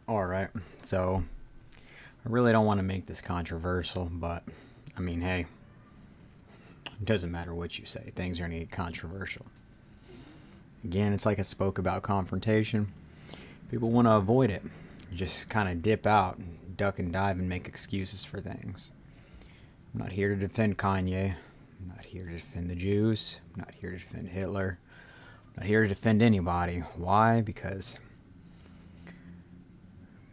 Alright, so I really don't want to make this controversial, but I mean, hey, it doesn't matter what you say, things are going to get controversial. Again, it's like I spoke about confrontation. People want to avoid it. You just kind of dip out, duck and dive, and make excuses for things. I'm not here to defend Kanye. I'm not here to defend the Jews. I'm not here to defend Hitler. I'm not here to defend anybody. Why? Because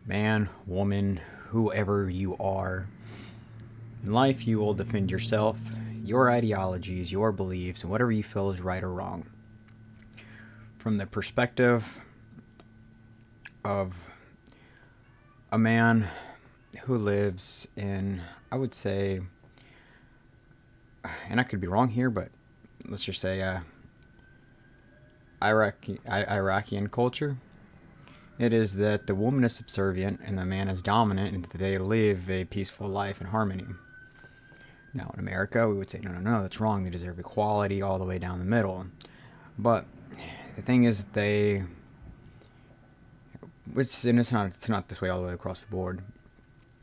man, woman, whoever you are, in life you will defend yourself, your ideologies, your beliefs, and whatever you feel is right or wrong. From the perspective of a man who lives in, I would say, and I could be wrong here, but let's just say Iraqian culture, it is that the woman is subservient and the man is dominant, and that they live a peaceful life in harmony. Now, in America, we would say, no, no, no, that's wrong. They deserve equality all the way down the middle. But the thing is, and it's not this way all the way across the board,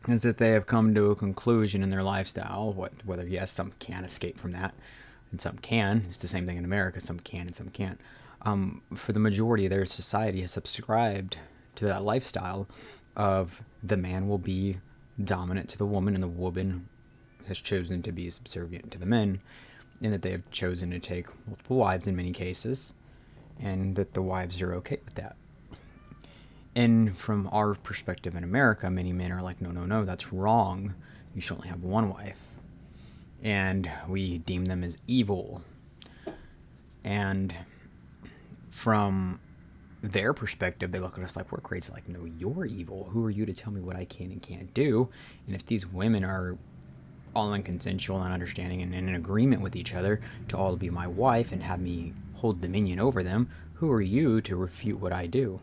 is that they have come to a conclusion in their lifestyle. Whether yes, some can escape from that, and some can. It's the same thing in America. Some can and some can't. For the majority of their society has subscribed to that lifestyle of the man will be dominant to the woman and the woman has chosen to be subservient to the men, and that they have chosen to take multiple wives in many cases, and that the wives are okay with that. And from our perspective in America, many men are like, no, no, no, that's wrong. You should only have one wife. And we deem them as evil. And from their perspective, they look at us like we're crazy. Like, no, you're evil. Who are you to tell me what I can and can't do? And if these women are all in consensual and understanding and in agreement with each other to all be my wife and have me hold dominion over them, who are you to refute what I do?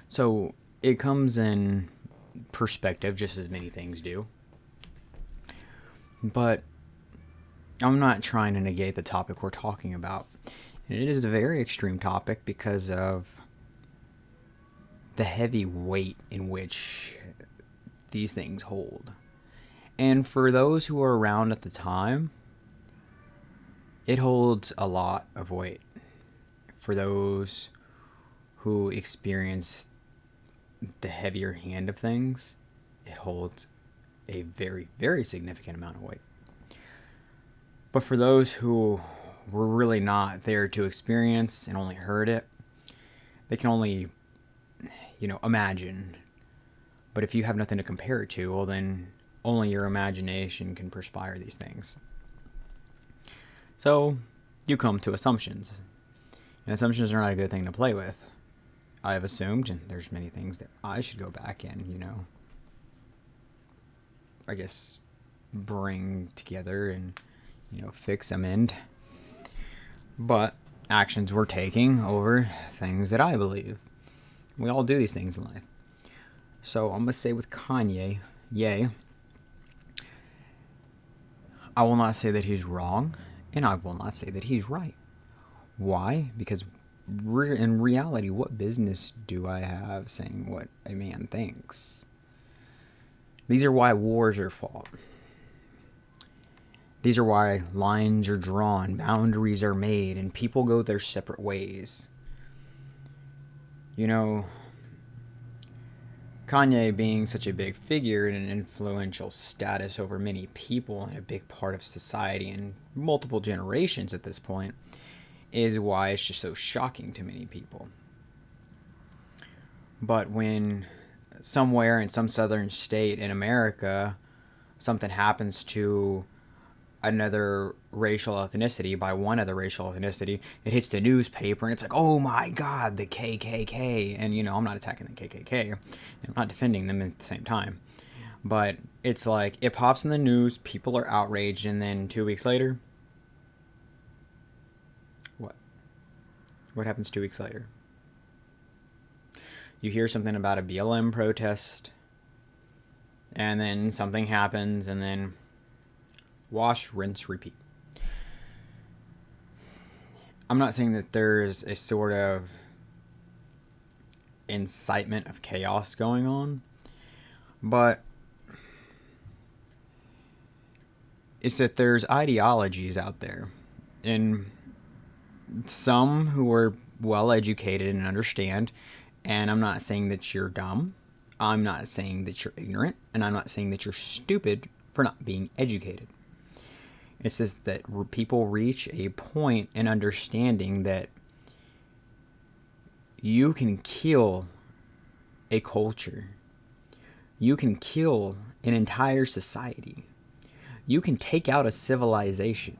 So it comes in perspective, just as many things do. But I'm not trying to negate the topic we're talking about. And it is a very extreme topic because of the heavy weight in which these things hold. And for those who were around at the time, it holds a lot of weight. For those who experience the heavier hand of things, it holds a very, very significant amount of weight. But for those who were really not there to experience and only heard it, they can only, imagine. But if you have nothing to compare it to, well, then only your imagination can perspire these things. So you come to assumptions. And assumptions are not a good thing to play with. I have assumed, and there's many things that I should go back and, I guess bring together and, fix, amend. But actions we're taking over things that I believe. We all do these things in life. So I'm going to say with Kanye, yay. I will not say that he's wrong, and I will not say that he's right. Why? Because in reality, what business do I have saying what a man thinks? These are why wars are fought. These are why lines are drawn, boundaries are made, and people go their separate ways. Kanye being such a big figure and an influential status over many people and a big part of society and multiple generations at this point is why it's just so shocking to many people. But when somewhere in some southern state in America something happens to another racial ethnicity, by one other racial ethnicity, it hits the newspaper and it's like, oh my god, the KKK. And I'm not attacking the KKK, I'm not defending them at the same time, but it's like it pops in the news, people are outraged, and then 2 weeks later, what happens 2 weeks later? You hear something about a BLM protest, and then something happens, and then wash, rinse, repeat. I'm not saying that there's a sort of incitement of chaos going on. But it's that there's ideologies out there, and some who are well educated and understand. And I'm not saying that you're dumb. I'm not saying that you're ignorant. And I'm not saying that you're stupid for not being educated. It's just that people reach a point in understanding that you can kill a culture. You can kill an entire society. You can take out a civilization.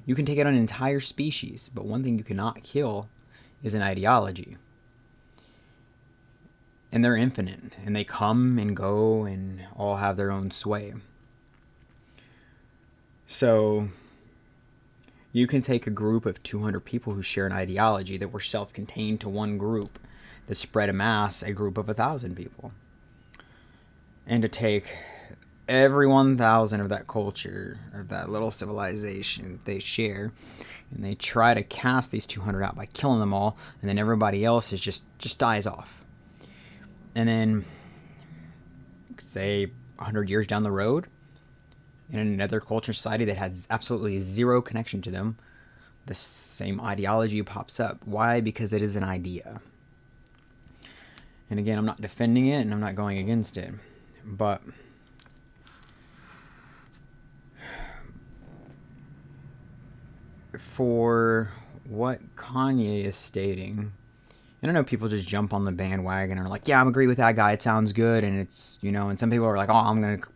You can take out an entire species. But one thing you cannot kill is an ideology. And they're infinite. And they come and go and all have their own sway. So you can take a group of 200 people who share an ideology that were self-contained to one group that spread amass a group of 1,000 people. And to take every 1,000 of that culture, of that little civilization that they share, and they try to cast these 200 out by killing them all, and then everybody else is just dies off. And then, say, 100 years down the road, in another culture society that has absolutely zero connection to them, the same ideology pops up. Why? Because it is an idea. And again, I'm not defending it and I'm not going against it. But for what Kanye is stating, and I know people just jump on the bandwagon and are like, yeah, I'm agree with that guy. It sounds good. And it's, and some people are like, oh, I'm going to,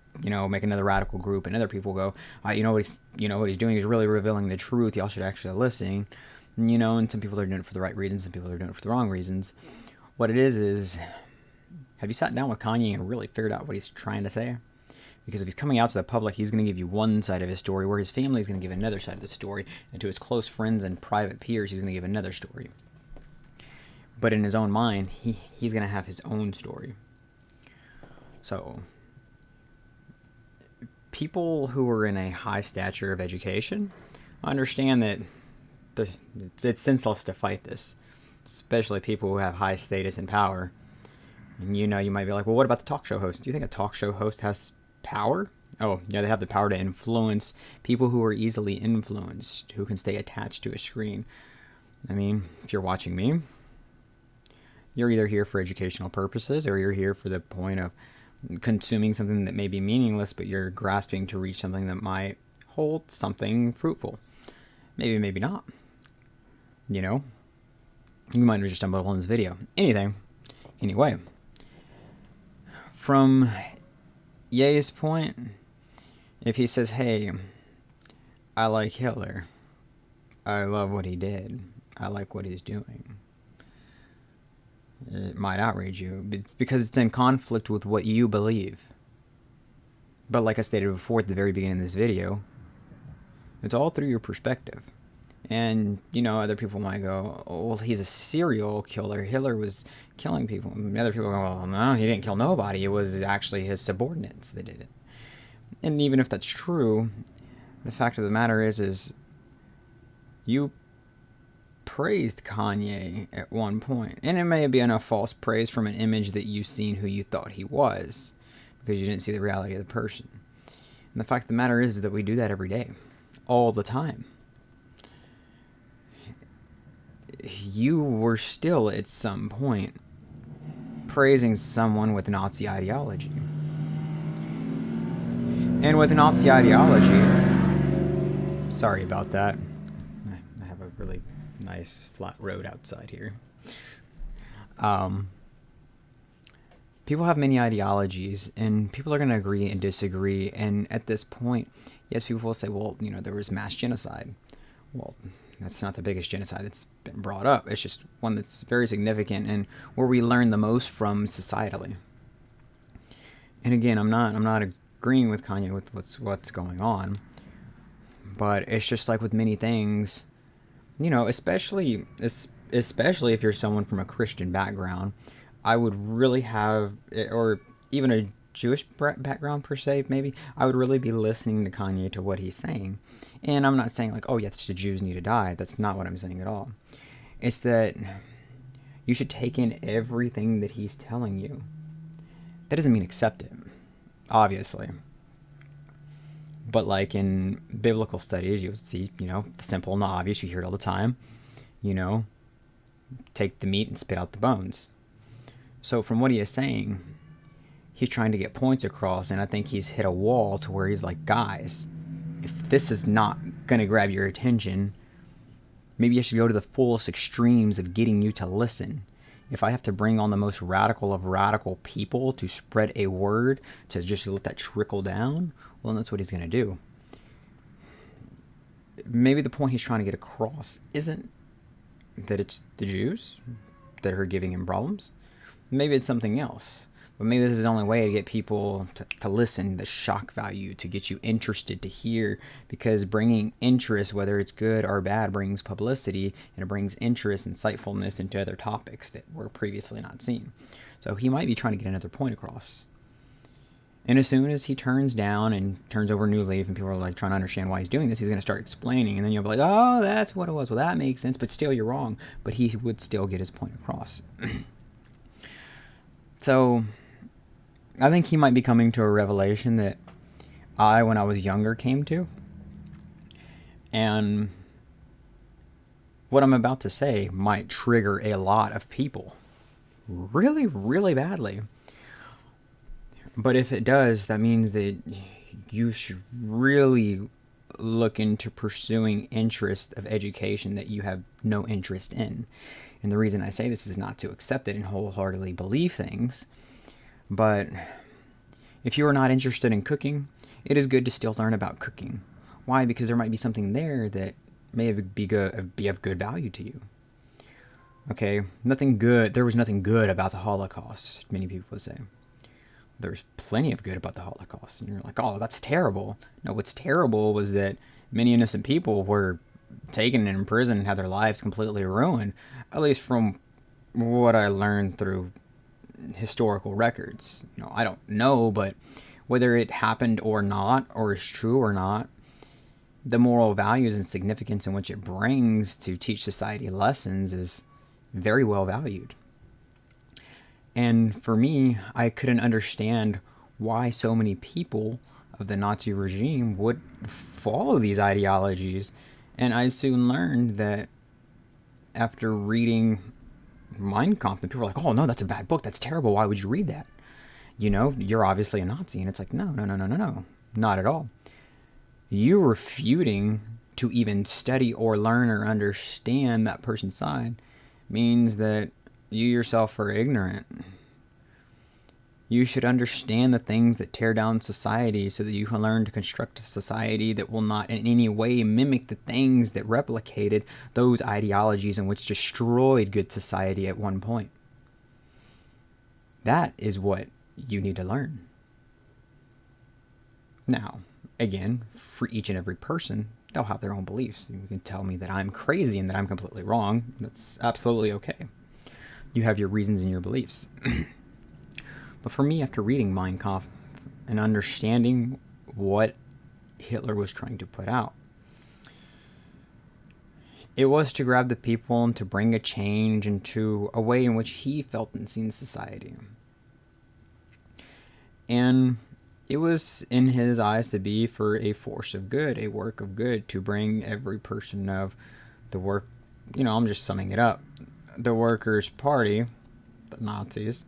make another radical group. And other people go, what he's doing is really revealing the truth. Y'all should actually listen. And some people are doing it for the right reasons. Some people are doing it for the wrong reasons. What it is, have you sat down with Kanye and really figured out what he's trying to say? Because if he's coming out to the public, he's going to give you one side of his story, where his family is going to give another side of the story. And to his close friends and private peers, he's going to give another story. But in his own mind, he's going to have his own story. So people who are in a high stature of education understand that it's senseless to fight this, especially people who have high status and power. And you might be like, well, what about the talk show host? Do you think a talk show host has power? Oh, yeah, they have the power to influence people who are easily influenced, who can stay attached to a screen. I mean, if you're watching me, you're either here for educational purposes or you're here for the point of consuming something that may be meaningless, but you're grasping to reach something that might hold something fruitful. Maybe, maybe not. You might have just stumbled upon this video. Anyway, from Ye's point, if he says, hey, I like Hitler, I love what he did, I like what he's doing, it might outrage you because it's in conflict with what you believe. But like I stated before at the very beginning of this video, it's all through your perspective. And, other people might go, oh, well, he's a serial killer. Hitler was killing people. And other people go, well, no, he didn't kill nobody. It was actually his subordinates that did it. And even if that's true, the fact of the matter is you praised Kanye at one point, and it may be enough false praise from an image that you've seen who you thought he was, because you didn't see the reality of the person. And the fact of the matter is that we do that every day, all the time. You were still at some point praising someone with Nazi ideology. And with Nazi ideology, sorry about that. I have a really nice flat road outside here. People have many ideologies, and people are going to agree and disagree. And at this point, yes, people will say, well, there was mass genocide. Well, that's not the biggest genocide that's been brought up. It's just one that's very significant and where we learn the most from societally. And again, I'm not agreeing with Kanye with what's going on, but it's just like with many things, especially if you're someone from a Christian background, I would really have, or even a Jewish background per se, maybe, I would really be listening to Kanye to what he's saying. And I'm not saying like, oh yes, the Jews need to die. That's not what I'm saying at all. It's that You should take in everything that he's telling you. That doesn't mean accept it, obviously. But like in biblical studies, you'll see, the simple and the obvious. You hear it all the time. Take the meat and spit out the bones. So from what he is saying, he's trying to get points across, and I think he's hit a wall to where he's like, guys, if this is not going to grab your attention, maybe I should go to the fullest extremes of getting you to listen. If I have to bring on the most radical of radical people to spread a word, to just let that trickle down, well, that's what he's going to do. Maybe the point he's trying to get across isn't that it's the Jews that are giving him problems. Maybe it's something else. But maybe this is the only way to get people to listen, the shock value, to get you interested to hear, because bringing interest, whether it's good or bad, brings publicity, and it brings interest, insightfulness into other topics that were previously not seen. So he might be trying to get another point across. And as soon as he turns down and turns over a new leaf and people are like trying to understand why he's doing this, he's going to start explaining. And then you'll be like, oh, that's what it was. Well, that makes sense. But still, you're wrong. But he would still get his point across. So I think he might be coming to a revelation that I, when I was younger, came to. And what I'm about to say might trigger a lot of people really, really badly. But if it does, that means that you should really look into pursuing interest of education that you have no interest in. And the reason I say this is not to accept it and wholeheartedly believe things. But if you are not interested in cooking, it is good to still learn about cooking. Why? Because there might be something there that may be of good value to you. Okay, there was nothing good about the Holocaust, many people would say. There's plenty of good about the Holocaust. And you're like, oh, that's terrible. No, what's terrible was that many innocent people were taken and imprisoned and had their lives completely ruined, at least from what I learned through historical records. I don't know, but whether it happened or not, or is true or not, the moral values and significance in which it brings to teach society lessons is very well valued. And for me, I couldn't understand why so many people of the Nazi regime would follow these ideologies. And I soon learned that after reading Mein Kampf, and people were like, oh, no, that's a bad book. That's terrible. Why would you read that? You're obviously a Nazi. And it's like, no, not at all. You refuting to even study or learn or understand that person's side means that you yourself are ignorant. You should understand the things that tear down society so that you can learn to construct a society that will not in any way mimic the things that replicated those ideologies and which destroyed good society at one point. That is what you need to learn. Now, again, for each and every person, they'll have their own beliefs. You can tell me that I'm crazy and that I'm completely wrong. That's absolutely okay. You have your reasons and your beliefs. But for me, after reading Mein Kampf and understanding what Hitler was trying to put out, it was to grab the people and to bring a change into a way in which he felt and seen society. And it was in his eyes to be for a force of good, a work of good, to bring every person of the work, I'm just summing it up, the Workers' Party, the Nazis,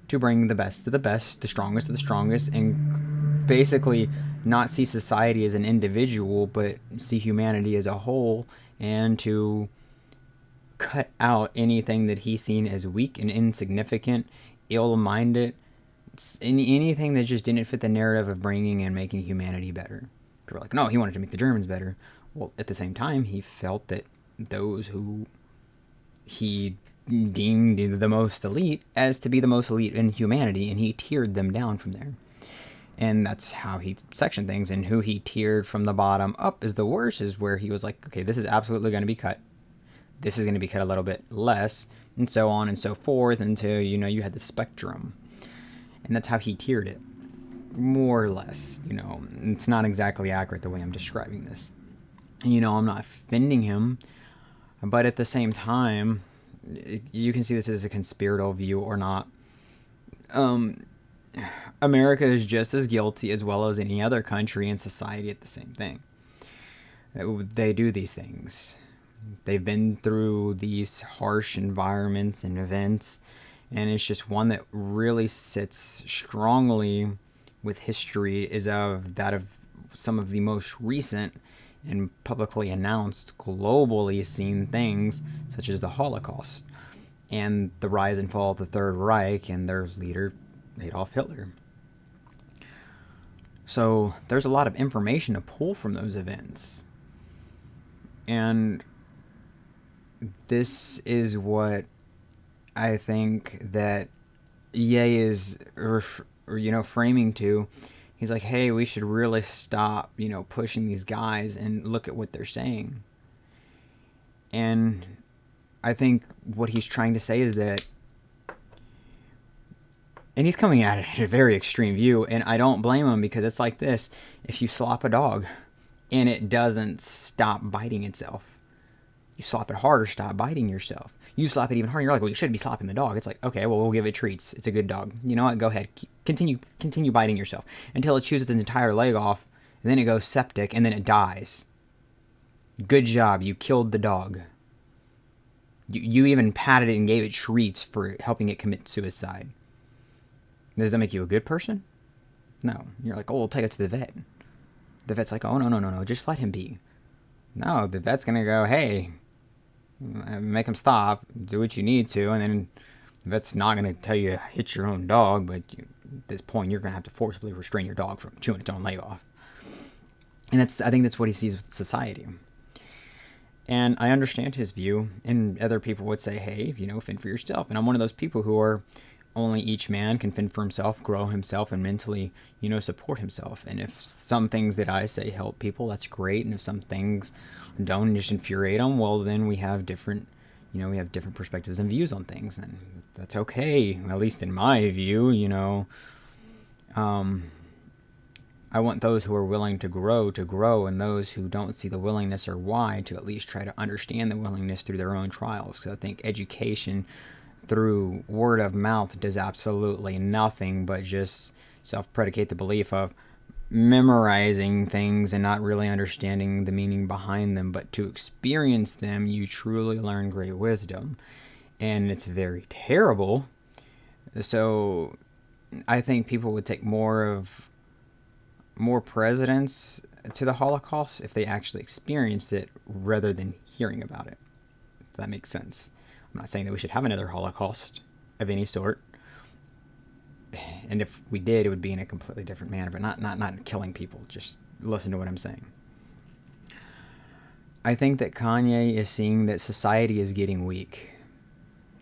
to bring the best of the best, the strongest of the strongest, and basically not see society as an individual, but see humanity as a whole, and to cut out anything that he's seen as weak and insignificant, ill-minded, anything that just didn't fit the narrative of bringing and making humanity better. People are like, no, he wanted to make the Germans better. Well, at the same time, he felt that those who he deemed the most elite as to be the most elite in humanity, and he tiered them down from there. And that's how he sectioned things, and who he tiered from the bottom up is the worst, is where he was like, okay, this is absolutely going to be cut. This is going to be cut a little bit less, and so on and so forth, until, you had the spectrum. And that's how he tiered it, more or less. It's not exactly accurate the way I'm describing this. And, I'm not offending him, but at the same time, you can see this as a conspiratorial view or not. America is just as guilty as well as any other country and society at the same thing. They do these things. They've been through these harsh environments and events, and it's just one that really sits strongly with history is of that of some of the most recent and publicly announced, globally seen things, such as the Holocaust and the rise and fall of the Third Reich and their leader, Adolf Hitler. So there's a lot of information to pull from those events. And this is what I think that Ye is, framing to. He's like, hey, we should really stop, pushing these guys and look at what they're saying. And I think what he's trying to say is that, and he's coming at it at a very extreme view, and I don't blame him, because it's like this. If you slap a dog and it doesn't stop biting itself, you slap it harder, stop biting yourself. You slap it even harder, you're like, well, you shouldn't be slapping the dog. It's like, okay, well, we'll give it treats. It's a good dog. You know what? Go ahead. Continue biting yourself until it chews its entire leg off, and then it goes septic, and then it dies. Good job. You killed the dog. You even patted it and gave it treats for helping it commit suicide. Does that make you a good person? No. You're like, oh, we'll take it to the vet. The vet's like, oh, no, just let him be. No, the vet's going to go, hey, make him stop, do what you need to, and then the vet's not going to tell you to hit your own dog, but at this point, you're going to have to forcibly restrain your dog from chewing its own leg off. And I think that's what he sees with society. And I understand his view, and other people would say, hey, fend for yourself. And I'm one of those people who are only each man can fend for himself, grow himself, and mentally, support himself. And if some things that I say help people, that's great. And if some things don't and just infuriate them, well, then we have different, perspectives and views on things. And that's okay, at least in my view, I want those who are willing to grow, and those who don't see the willingness or why to at least try to understand the willingness through their own trials. Because I think education through word of mouth does absolutely nothing but just self-predicate the belief of memorizing things and not really understanding the meaning behind them. But to experience them, you truly learn great wisdom. And it's very terrible. So I think people would take more precedence to the Holocaust if they actually experienced it rather than hearing about it. If that makes sense. I'm not saying that we should have another Holocaust of any sort. And if we did, it would be in a completely different manner, but not killing people. Just listen to what I'm saying. I think that Kanye is seeing that society is getting weak.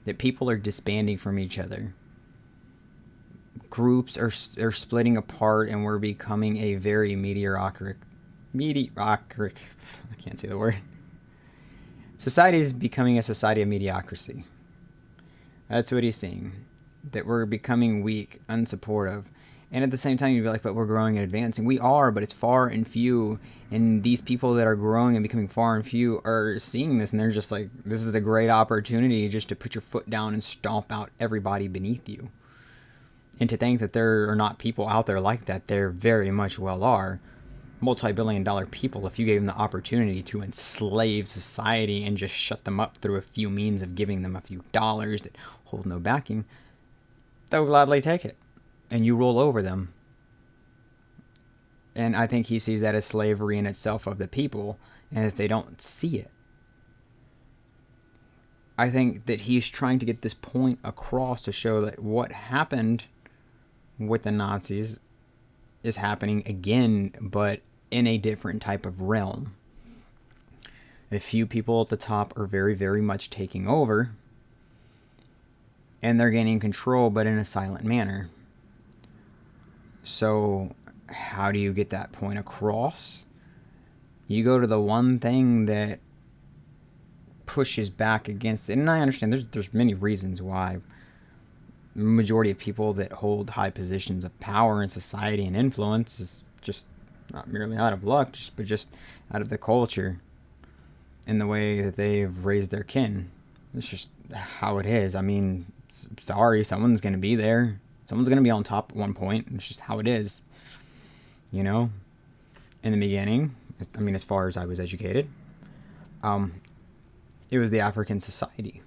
That people are disbanding from each other. Groups are splitting apart, and we're becoming a very mediocre, I can't say the word. Society is becoming a society of mediocrity. That's what he's seeing. That we're becoming weak, unsupportive. And at the same time, you'd be like, but we're growing and advancing. We are, but it's far and few. And these people that are growing and becoming far and few are seeing this, and they're just like, this is a great opportunity just to put your foot down and stomp out everybody beneath you. And to think that there are not people out there like that, there very much well are. Multi-billion-dollar people, if you gave them the opportunity to enslave society and just shut them up through a few means of giving them a few dollars that hold no backing, they'll gladly take it. And you roll over them. And I think he sees that as slavery in itself of the people, and if they don't see it. I think that he's trying to get this point across to show that what happened with the Nazis is happening again, but in a different type of realm. A few people at the top are very, very much taking over, and they're gaining control, but in a silent manner. So how do you get that point across? You go to the one thing that pushes back against it. And I understand there's many reasons why the majority of people that hold high positions of power in society and influence is just not merely out of luck, but just out of the culture and the way that they've raised their kin. It's just how it is. I mean, sorry, someone's going to be there. Someone's going to be on top at one point. It's just how it is. You know? In the beginning, I mean, as far as I was educated, it was the African society.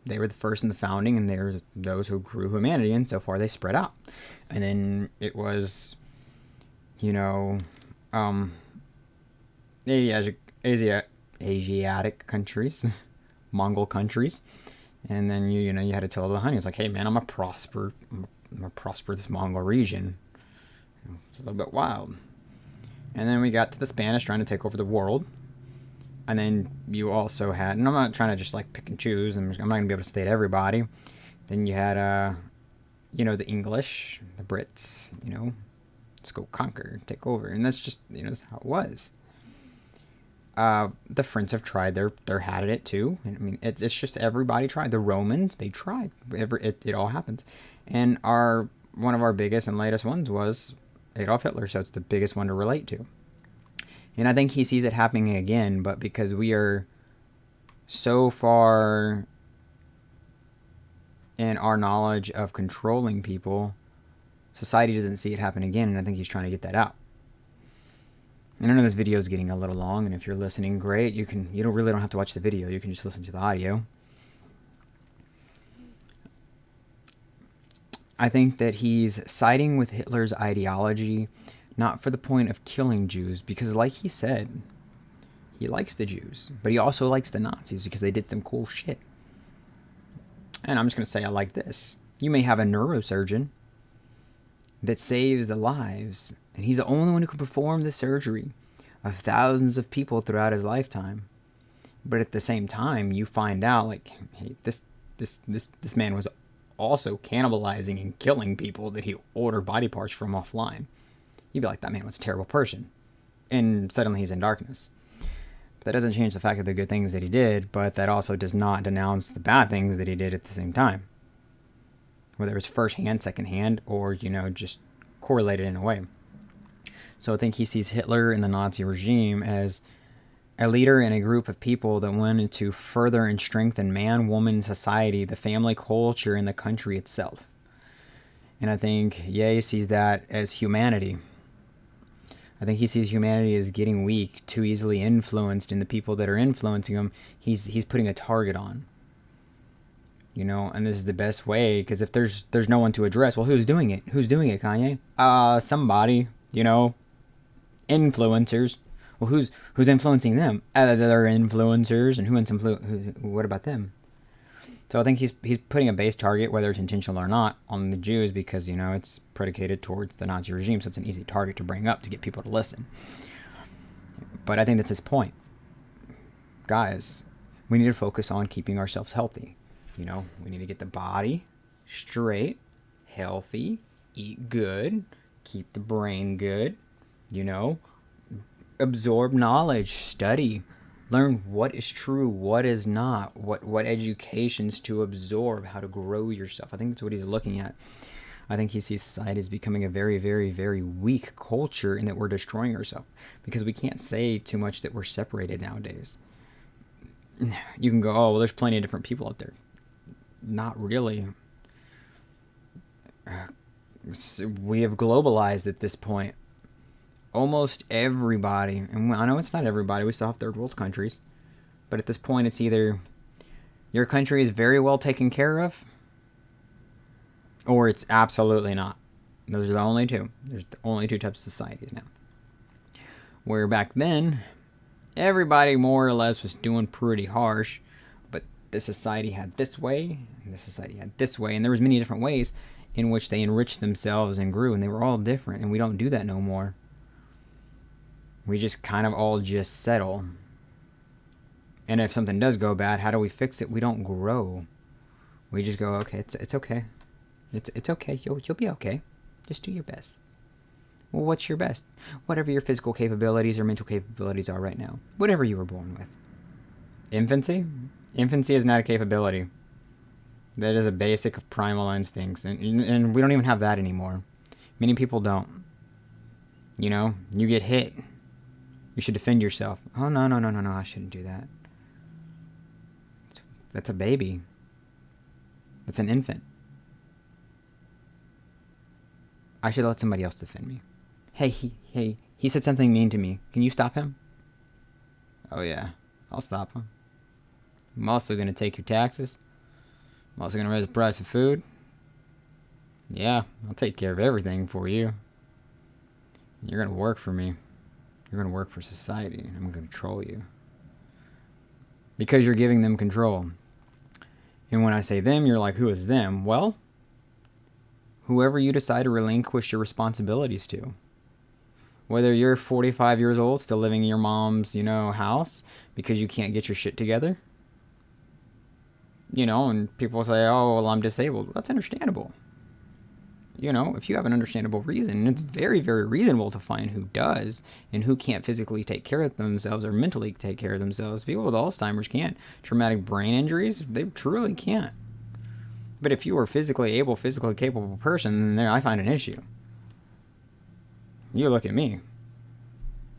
They were the first in the founding, and they were those who grew humanity, and so far they spread out. And then it was, you know, Asiatic countries, Mongol countries, and then you had Attila the Hun. He was like, hey man, I'm gonna prosper this Mongol region. It's a little bit wild. And then we got to the Spanish trying to take over the world. And then you also had, and I'm not trying to just like pick and choose, and I'm not going to be able to state everybody. Then you had, the English, the Brits, let's go conquer, take over. And that's just, that's how it was. The French have tried, they're had at it too. And, I mean, it's just everybody tried. The Romans, they tried. It all happens. And one of our biggest and latest ones was Adolf Hitler, so it's the biggest one to relate to. And I think he sees it happening again, but because we are so far in our knowledge of controlling people, society doesn't see it happen again, and I think he's trying to get that out. And I know this video is getting a little long, and if you're listening, great. You don't have to watch the video. You can just listen to the audio. I think that he's siding with Hitler's ideology, not for the point of killing Jews, because like he said, he likes the Jews, but he also likes the Nazis because they did some cool shit. And I'm just going to say I like this. You may have a neurosurgeon that saves the lives, and he's the only one who can perform the surgery of thousands of people throughout his lifetime. But at the same time, you find out, like, hey, this man was also cannibalizing and killing people that he ordered body parts from offline. You'd be like, that man was a terrible person. And suddenly he's in darkness. But that doesn't change the fact of the good things that he did, but that also does not denounce the bad things that he did at the same time. Whether it's first-hand, second-hand, or, just correlated in a way. So I think he sees Hitler and the Nazi regime as a leader and a group of people that wanted to further and strengthen man-woman society, the family culture, and the country itself. And I think Ye sees that as humanity. I think he sees humanity as getting weak, too easily influenced, and the people that are influencing him, he's putting a target on. And this is the best way, because if there's no one to address, well, who's doing it? Who's doing it, Kanye? Somebody, influencers. Well, who's influencing them? They're influencers, and what about them? So I think he's putting a base target, whether it's intentional or not, on the Jews because, it's predicated towards the Nazi regime, so it's an easy target to bring up to get people to listen. But I think that's his point. Guys, we need to focus on keeping ourselves healthy. We need to get the body straight, healthy, eat good, keep the brain good, absorb knowledge, study, learn what is true, what is not, what educations to absorb, how to grow yourself. I think that's what he's looking at. I think he sees society as becoming a very, very, very weak culture and that we're destroying ourselves because we can't say too much that we're separated nowadays. You can go, oh, well, there's plenty of different people out there. Not really. We have globalized at this point. Almost everybody, and I know it's not everybody, we still have third world countries, but at this point it's either your country is very well taken care of or it's absolutely not. Those are the only two. There's only two types of societies now. Where back then, everybody more or less was doing pretty harsh, but this society had this way, and this society had this way, and there was many different ways in which they enriched themselves and grew, and they were all different, and we don't do that no more. We just kind of all just settle. And if something does go bad, how do we fix it? We don't grow. We just go, okay, it's okay. It's okay. You'll be okay. Just do your best. Well, what's your best? Whatever your physical capabilities or mental capabilities are right now. Whatever you were born with. Infancy? Infancy is not a capability. That is a basic of primal instincts. And we don't even have that anymore. Many people don't. You get hit. You should defend yourself. Oh, no, I shouldn't do that. That's a baby. That's an infant. I should let somebody else defend me. Hey, he said something mean to me. Can you stop him? Oh yeah, I'll stop him. I'm also going to take your taxes. I'm also going to raise the price of food. Yeah, I'll take care of everything for you. You're going to work for me. You're going to work for society. I'm going to control you. Because you're giving them control. And when I say them, you're like, who is them? Well, whoever you decide to relinquish your responsibilities to. Whether you're 45 years old, still living in your mom's, house because you can't get your shit together. And people say, oh, well, I'm disabled. That's understandable. If you have an understandable reason, and it's very, very reasonable to find who does and who can't physically take care of themselves or mentally take care of themselves. People with Alzheimer's can't. Traumatic brain injuries, they truly can't. But if you are physically able, physically capable person, then there I find an issue. You look at me.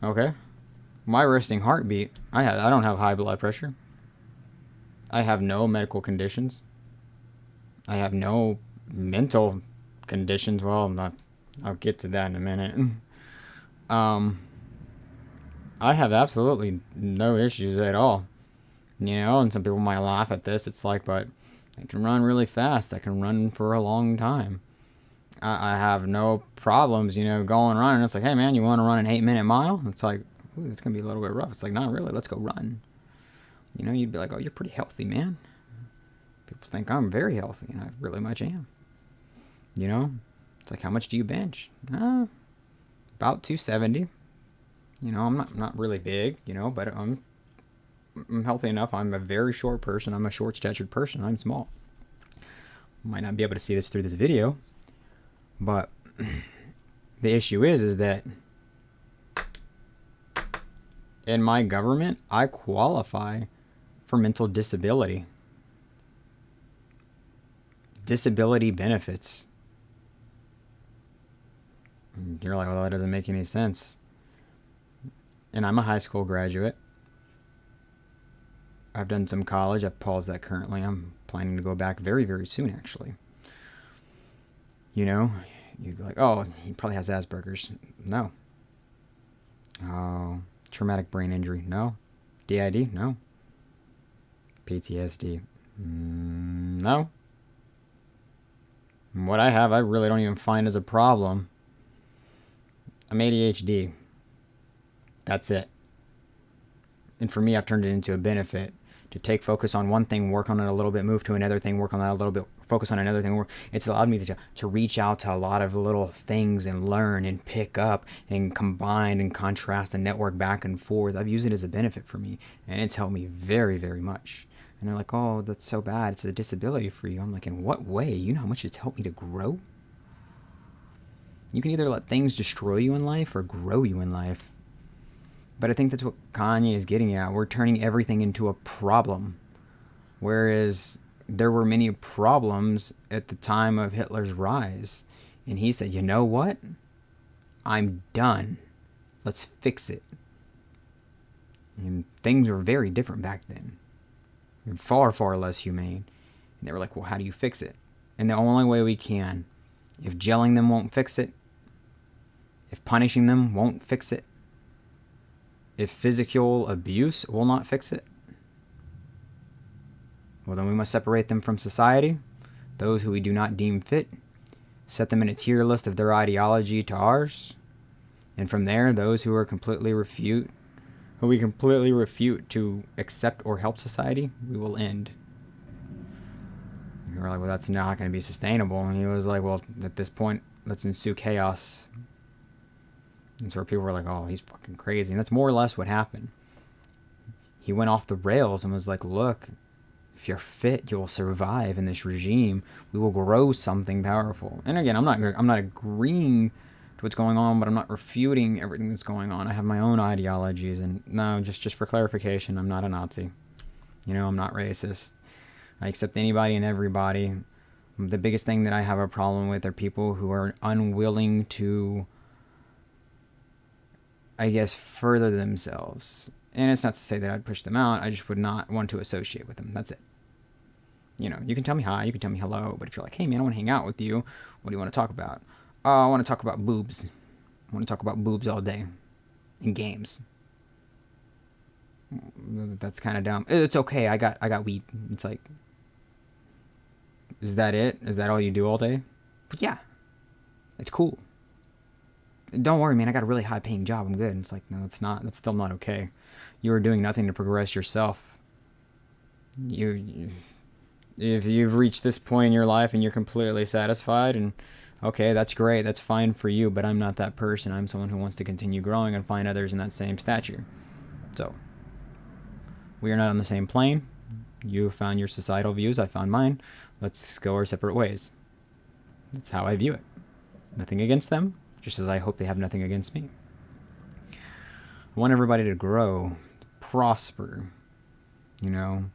Okay? My resting heartbeat, I don't have high blood pressure. I have no medical conditions. I have no mental conditions. Well, I'll get to that in a minute. I have absolutely no issues at all. And some people might laugh at this. It's like, but I can run really fast. I can run for a long time. I have no problems, going running. It's like, hey man, you want to run an 8-minute mile? It's like, ooh, it's going to be a little bit rough. It's like, not really. Let's go run. You'd be like, oh, you're pretty healthy, man. People think I'm very healthy, and I really much am. It's like, how much do you bench? About 270. I'm not really big, but I'm healthy enough. I'm a very short person. I'm a short-statured person. I'm small. Might not be able to see this through this video, but the issue is that in my government, I qualify for mental disability. Disability benefits. You're like, well, that doesn't make any sense. And I'm a high school graduate. I've done some college. I've paused that currently. I'm planning to go back very, very soon, actually. You'd be like, oh, he probably has Asperger's. No. Oh, traumatic brain injury. No. DID. No. PTSD. No. What I have, I really don't even find as a problem. I'm ADHD. That's it. And for me, I've turned it into a benefit to take focus on one thing, work on it a little bit, move to another thing, work on that a little bit, focus on another thing. It's allowed me to reach out to a lot of little things and learn and pick up and combine and contrast and network back and forth. I've used it as a benefit for me, and it's helped me very, very much. And they're like, oh, that's so bad. It's a disability for you. I'm like, in what way? You know how much it's helped me to grow? You can either let things destroy you in life or grow you in life. But I think that's what Kanye is getting at. We're turning everything into a problem. Whereas there were many problems at the time of Hitler's rise. And he said, you know what? I'm done. Let's fix it. And things were very different back then. Far, far less humane. And they were like, well, how do you fix it? And the only way we can, if gelling them won't fix it, if punishing them won't fix it, if physical abuse will not fix it, well, then we must separate them from society, those who we do not deem fit, set them in a tier list of their ideology to ours, and from there, those who we completely refute to accept or help society, we will end. And we're like, well, that's not going to be sustainable. And he was like, well, at this point, let's ensue chaos. And so people were like, oh, he's fucking crazy. And that's more or less what happened. He went off the rails and was like, look, if you're fit, you will survive in this regime. We will grow something powerful. And again, I'm not agreeing to what's going on, but I'm not refuting everything that's going on. I have my own ideologies. And no, just for clarification, I'm not a Nazi. I'm not racist. I accept anybody and everybody. The biggest thing that I have a problem with are people who are unwilling to, I guess, further themselves. And it's not to say that I'd push them out. I just would not want to associate with them. That's it. You can tell me hi, you can tell me hello, but if you're like, hey man, I want to hang out with you, what do you want to talk about? Oh, I want to talk about boobs. I want to talk about boobs all day in games. That's kind of dumb. It's okay. I got weed. It's like, is that it? Is that all you do all day? But yeah, it's cool. Don't worry, man. I got a really high paying job. I'm good. And it's like, no, it's not. That's still not okay. You are doing nothing to progress yourself. You if you've reached this point in your life and you're completely satisfied, and okay, that's great. That's fine for you. But I'm not that person. I'm someone who wants to continue growing and find others in that same stature. So we are not on the same plane. You found your societal views. I found mine. Let's go our separate ways. That's how I view it. Nothing against them, just as I hope they have nothing against me. I want everybody to grow, prosper, and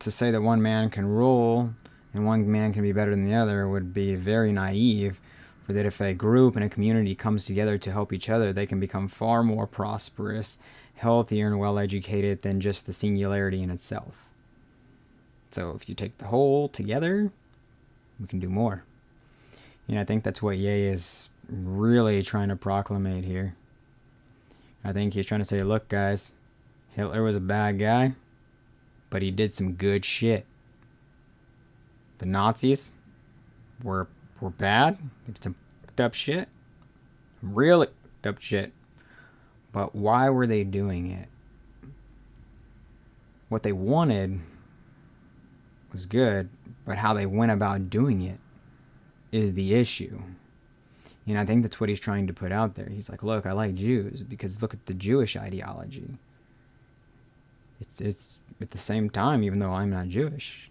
to say that one man can rule and one man can be better than the other would be very naive. For that, if a group and a community comes together to help each other, they can become far more prosperous, healthier, and well-educated than just the singularity in itself. So if you take the whole together, we can do more. I think that's what Ye is really trying to proclamate here. I think he's trying to say, look, guys, Hitler was a bad guy, but he did some good shit. The Nazis were bad. They did some fucked up shit. Really fucked up shit. But why were they doing it? What they wanted was good, but how they went about doing it is the issue. I think that's what he's trying to put out there. He's like, look, I like Jews because look at the Jewish ideology. It's at the same time, even though I'm not Jewish,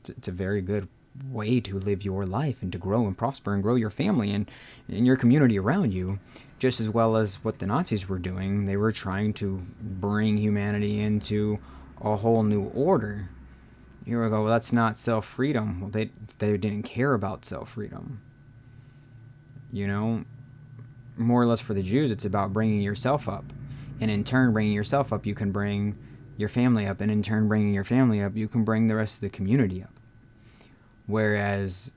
it's a very good way to live your life and to grow and prosper and grow your family and your community around you, just as well as what the Nazis were doing. They were trying to bring humanity into a whole new order. Here we go, well, that's not self-freedom. Well, they didn't care about self-freedom. More or less for the Jews, it's about bringing yourself up. And in turn, bringing yourself up, you can bring your family up. And in turn, bringing your family up, you can bring the rest of the community up. Whereas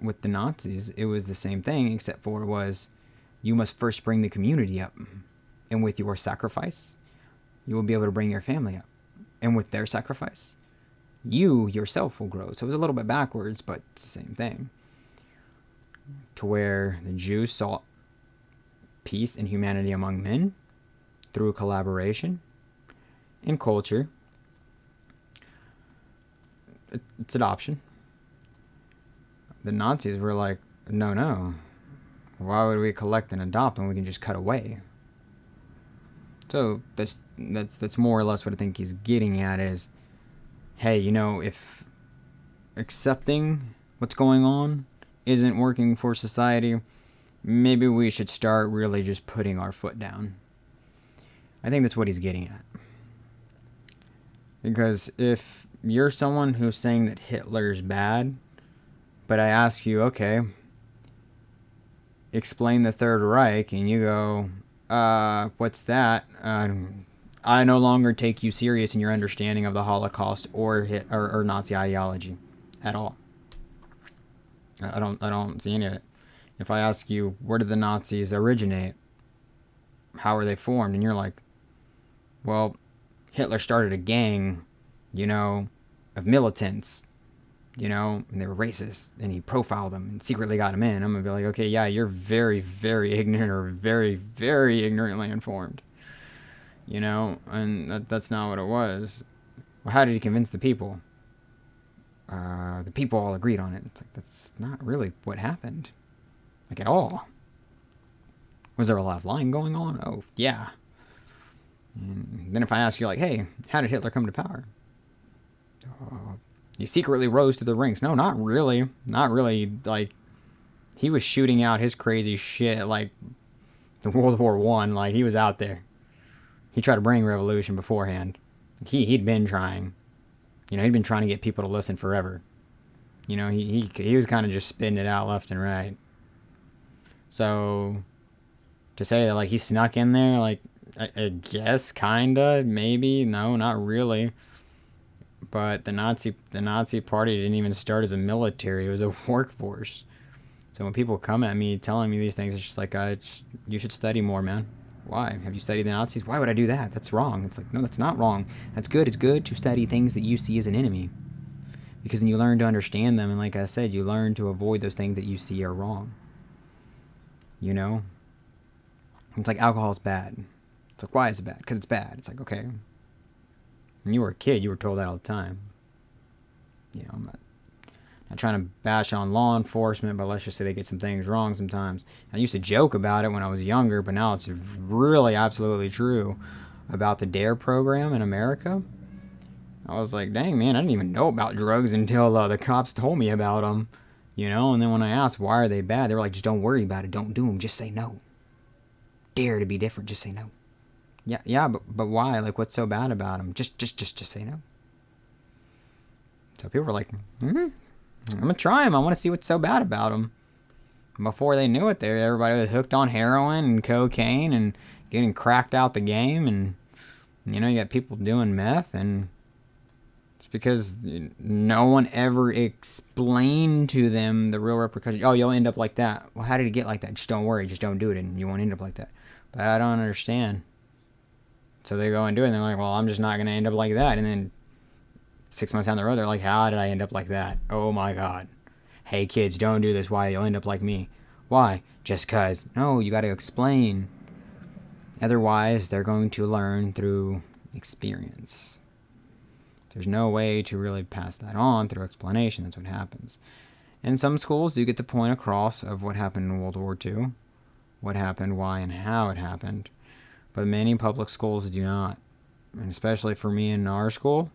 with the Nazis, it was the same thing, except for it was, you must first bring the community up. And with your sacrifice, you will be able to bring your family up. And with their sacrifice, you yourself will grow. So it was a little bit backwards, but it's the same thing. To where the Jews sought peace and humanity among men through collaboration and culture. It's adoption. The Nazis were like, no. Why would we collect and adopt when we can just cut away? So that's more or less what I think he's getting at is, hey, if accepting what's going on isn't working for society, maybe we should start really just putting our foot down. I think that's what he's getting at. Because if you're someone who's saying that Hitler's bad, but I ask you, okay, explain the Third Reich, and you go, what's that? I no longer take you serious in your understanding of the Holocaust or Nazi ideology at all. I don't see any of it. If I ask you, where did the Nazis originate? How were they formed? And you're like, well, Hitler started a gang, of militants, and they were racist, and he profiled them and secretly got them in. I'm going to be like, okay, yeah, you're very, very ignorant or very, very ignorantly informed, and that's not what it was. Well, how did he convince the people? The people all agreed on it. It's like, that's not really what happened. Like, at all. Was there a lot of lying going on? Oh, yeah. And then if I ask you, like, hey, how did Hitler come to power? He secretly rose through the ranks. No, not really. Not really. Like, he was shooting out his crazy shit, like, the World War I. Like, he was out there. He tried to bring revolution beforehand. He'd been trying. He'd been trying to get people to listen forever. He was kind of just spitting it out left and right. So, to say that, like, he snuck in there, like, I guess, kinda, maybe, no, not really. But the Nazi party didn't even start as a military; it was a workforce. So when people come at me telling me these things, it's just like, you should study more, man. Why? Have you studied the Nazis? Why would I do that? That's wrong. It's like, no, that's not wrong. That's good. It's good to study things that you see as an enemy, because then you learn to understand them, and like I said, you learn to avoid those things that you see are wrong. You know? It's like alcohol's bad. It's like, why is it bad? Because it's bad. It's like, okay. When you were a kid, you were told that all the time. You know, I'm not trying to bash on law enforcement, but let's just say they get some things wrong sometimes. I used to joke about it when I was younger, but now it's really absolutely true about the DARE program in America. I was like, dang, man, I didn't even know about drugs until the cops told me about them, you know? And then when I asked, why are they bad? They were like, just don't worry about it. Don't do them. Just say no. Dare to be different. Just say no. Yeah, but why? Like, what's so bad about them? Just say no. So people were like, I'm gonna try them. I want to see what's so bad about them. Before they knew it, everybody was hooked on heroin and cocaine and getting cracked out the game, and you know, you got people doing meth, and it's because no one ever explained to them the real repercussions. Oh, you'll end up like that. Well, how did it get like that? Just don't worry. Just don't do it, and you won't end up like that. But I don't understand. So they go and do it, and they're like, well, I'm just not going to end up like that. And then 6 months down the road, they're like, how did I end up like that? Oh, my God. Hey, kids, don't do this. Why? You'll end up like me. Why? Just because. No, you got to explain. Otherwise, they're going to learn through experience. There's no way to really pass that on through explanation. That's what happens. And some schools do get the point across of what happened in World War II, what happened, why, and how it happened. But many public schools do not. And especially for me in our school,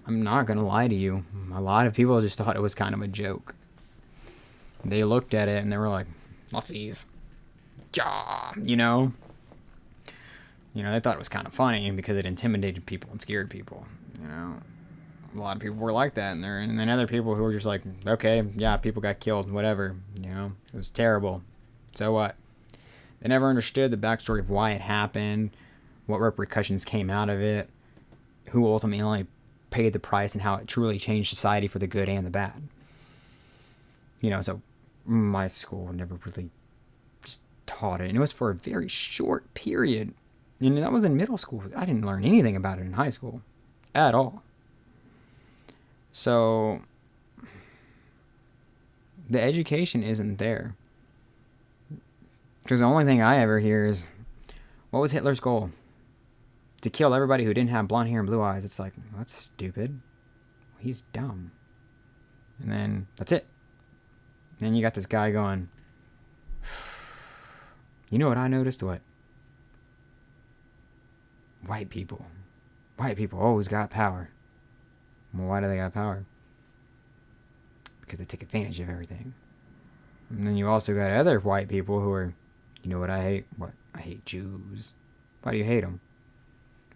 I'm not going to lie to you. A lot of people just thought it was kind of a joke. They looked at it and they were like, Nazis. Ja, you know? They thought it was kind of funny because it intimidated people and scared people, you know? A lot of people were like that, and then other people who were just like, okay, yeah, people got killed, whatever, you know? It was terrible. So what? They never understood the backstory of why it happened, what repercussions came out of it, who ultimately paid the price, and how it truly changed society for the good and the bad. So my school never really just taught it, and it was for a very short period. And that was in middle school. I didn't learn anything about it in high school at all. So the education isn't there. Because the only thing I ever hear is, what was Hitler's goal? To kill everybody who didn't have blonde hair and blue eyes. It's like, well, that's stupid. He's dumb. And then that's it. And then you got this guy going, you know what I noticed? What? White people always got power. Well, why do they got power? Because they take advantage of everything. And then you also got other white people who are, you know what I hate? What? I hate Jews. Why do you hate them?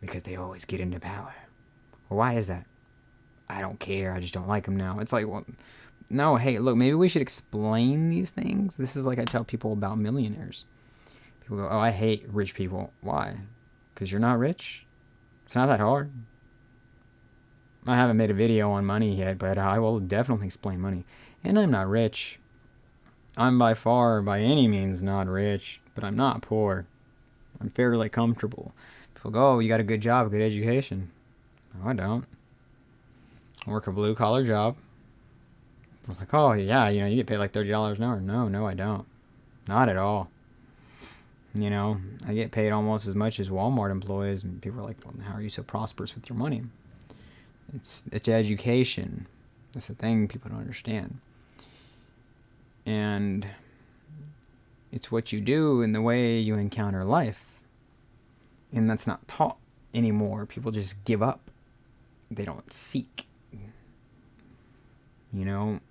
Because they always get into power. Well, why is that? I don't care. I just don't like them now. It's like, well, no, hey, look, maybe we should explain these things. This is like I tell people about millionaires. People go, oh, I hate rich people. Why? Because you're not rich? It's not that hard. I haven't made a video on money yet, but I will definitely explain money. And I'm not rich. I'm by far, by any means, not rich, but I'm not poor. I'm fairly comfortable. People go, oh, you got a good job, a good education. No, I don't. I work a blue-collar job. We're like, oh, yeah, you get paid like $30 an hour. No, I don't. Not at all. I get paid almost as much as Walmart employees, and people are like, well, how are you so prosperous with your money? It's education. That's the thing people don't understand. And it's what you do and the way you encounter life. And that's not taught anymore. People just give up. They don't seek.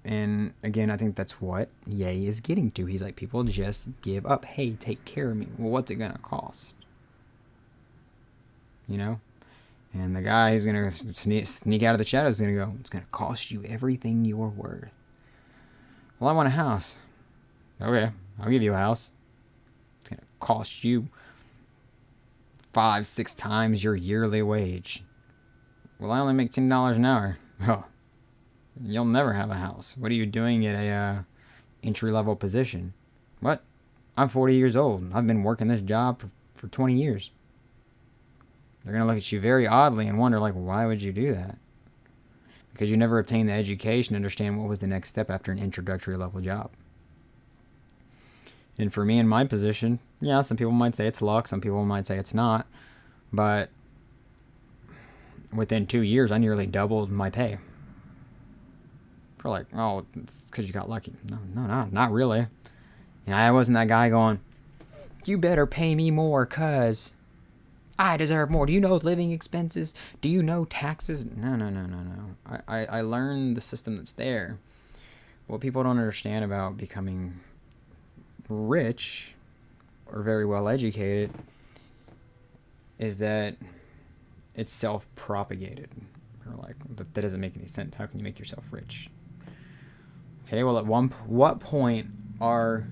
And again, I think that's what Ye is getting to. He's like, people just give up. Hey, take care of me. Well, what's it going to cost? And the guy who's going to sneak out of the shadows is going to go, it's going to cost you everything you're worth. Well, I want a house. Okay, I'll give you a house. It's going to cost you 5-6 times your yearly wage. Well, I only make $10 an hour. Oh, you'll never have a house. What are you doing at a entry-level position? What? I'm 40 years old. I've been working this job for 20 years. They're going to look at you very oddly and wonder, like, why would you do that? Because you never obtained the education to understand what was the next step after an introductory level job. And for me in my position, yeah, some people might say it's luck. Some people might say it's not. But within 2 years, I nearly doubled my pay. For like, oh, because you got lucky. No, not really. And I wasn't that guy going, you better pay me more because I deserve more. Do you know living expenses? Do you know taxes? No. I learned the system that's there. What people don't understand about becoming rich or very well educated is that it's self-propagated. Or like, that doesn't make any sense. How can you make yourself rich? Okay, well, at what point are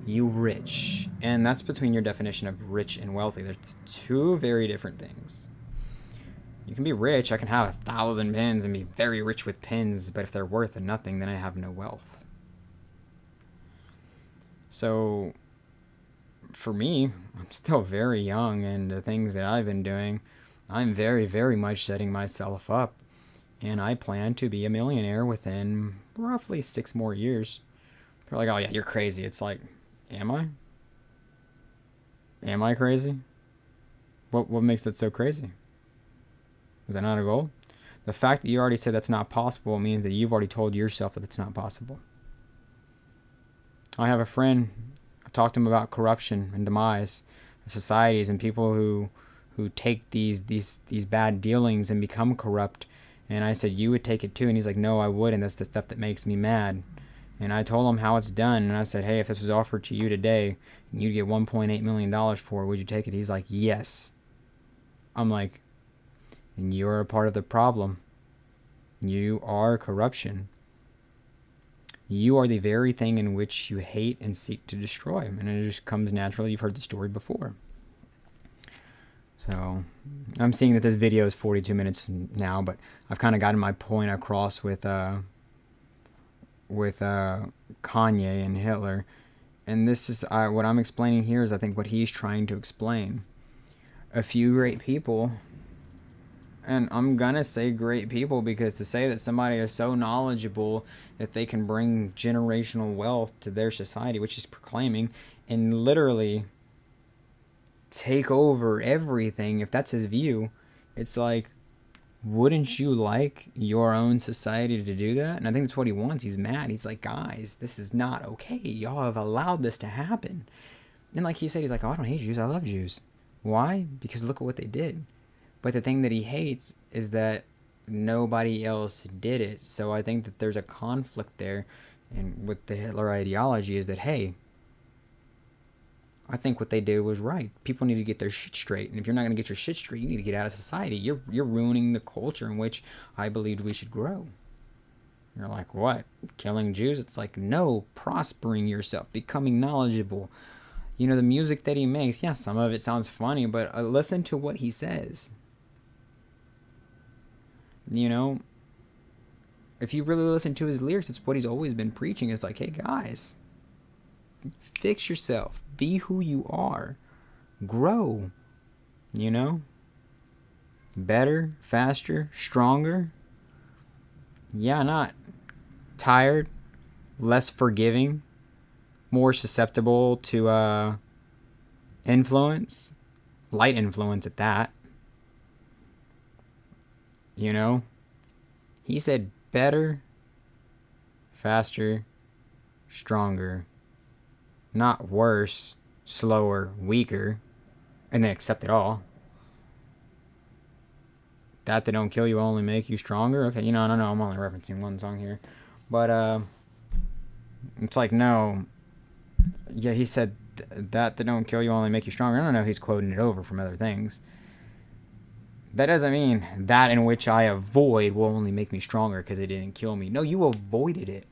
you rich? And that's between your definition of rich and wealthy. There's two very different things. You can be rich. I can have 1,000 pins and be very rich with pins, but if they're worth nothing, then I have no wealth. So for me, I'm still very young, and the things that I've been doing, I'm very, very much setting myself up, and I plan to be a millionaire within roughly 6 more years. They're like, oh yeah, you're crazy. It's like, am I? Am I crazy? What makes that so crazy? Is that not a goal? The fact that you already said that's not possible means that you've already told yourself that it's not possible. I have a friend, I talked to him about corruption and demise of societies and people who take these bad dealings and become corrupt. And I said, you would take it too. And he's like, no, I wouldn't. That's the stuff that makes me mad. And I told him how it's done. And I said, hey, if this was offered to you today and you'd get $1.8 million for it, would you take it? He's like, yes. I'm like, and you're a part of the problem. You are corruption. You are the very thing in which you hate and seek to destroy. And it just comes naturally. You've heard the story before. So I'm seeing that this video is 42 minutes now, but I've kind of gotten my point across with Kanye and Hitler. And this is what I'm explaining here is I think what he's trying to explain. A few great people, and I'm going to say great people because to say that somebody is so knowledgeable that they can bring generational wealth to their society, which he's proclaiming, and literally take over everything, if that's his view, it's like, wouldn't you like your own society to do that? And I think that's what he wants. He's mad. He's like, guys, this is not okay. Y'all have allowed this to happen. And like he said, he's like, oh, I don't hate Jews. I love Jews. Why? Because look at what they did. But the thing that he hates is that nobody else did it. So I think that there's a conflict there. And with the Hitler ideology is that, hey, I think what they did was right. People need to get their shit straight. And if you're not going to get your shit straight, you need to get out of society. You're ruining the culture in which I believed we should grow. You're like, what? Killing Jews? It's like, no, prospering yourself, becoming knowledgeable. You know, the music that he makes, yeah, some of it sounds funny, but listen to what he says. You know, if you really listen to his lyrics, it's what he's always been preaching. It's like, hey, guys, fix yourself. Be who you are. Grow. You know? Better, faster, stronger. Yeah, not tired, less forgiving, more susceptible to influence, light influence at that. You know? He said better, faster, stronger. Not worse, slower, weaker, and then accept it all. That they don't kill you only make you stronger. Okay, you know, no, I'm only referencing one song here. But, it's like, no. Yeah, he said that they don't kill you only make you stronger. I don't know if he's quoting it over from other things. That doesn't mean that in which I avoid will only make me stronger because it didn't kill me. No, you avoided it.